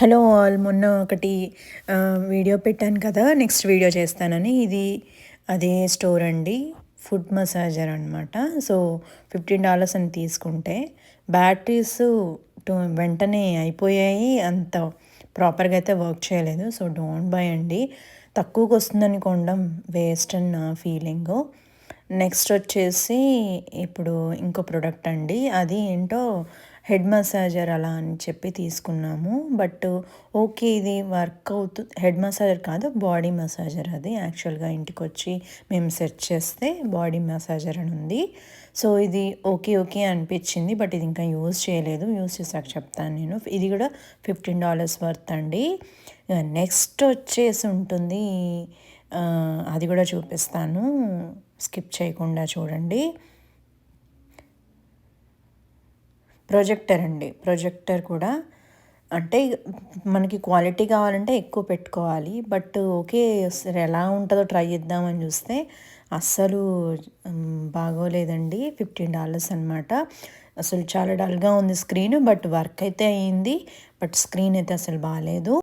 Hello all. మొన్న ఒకటి video పెట్టాను కదా! నెక్స్ట్ వీడియో చేస్తానని. ఇది అదే స్టోర్ అండి. ఫుట్ మసాజర్ అనమాట. సో, $15 అని తీసుకుంటే బ్యాటరీస్ వెంటనే అయిపోయాయి. అంత ప్రాపర్‌గా అయితే వర్క్ చేయలేదు. సో, డోంట్ బై అండి. తక్కువకొస్తుందని కొనడం వేస్ట్ అని నా ఫీలింగు. నెక్స్ట్ వచ్చేసి ఇప్పుడు ఇంకో ప్రొడక్ట్ అండి. అది ఏంటో హెడ్ మసాజర్ అలా అని చెప్పి తీసుకున్నాము. బట్ ఓకే, ఇది వర్క్ హెడ్ మసాజర్ కాదు, బాడీ మసాజర్ అది. యాక్చువల్‌గా ఇంటికొచ్చి మేము సెర్చ్ చేస్తే బాడీ మసాజర్ అని ఉంది. సో, ఇది ఓకే ఓకే అనిపించింది. బట్ ఇది ఇంకా యూజ్ చేయలేదు. యూజ్ చేసాక చెప్తాను నేను. ఇది కూడా $15 వర్త్ అండి. నెక్స్ట్ వచ్చేసి ఉంటుంది. అది కూడా చూపిస్తాను. స్కిప్ చేయకుండా చూడండి. ప్రొజెక్టర్ అండి. ప్రొజెక్టర్ కూడా అంటే మనకి క్వాలిటీ కావాలంటే ఎక్కువ పెట్టుకోవాలి. బట్ ఓకే, సరే ఎలా ఉంటుందో ట్రై చేద్దామని చూస్తే అస్సలు బాగోలేదండి. $15 అనమాట. అసలు చాలా డల్‌గా ఉంది స్క్రీన్. బట్ వర్క్ అయితే అయింది. బట్ స్క్రీన్ అయితే అసలు బాలేదు.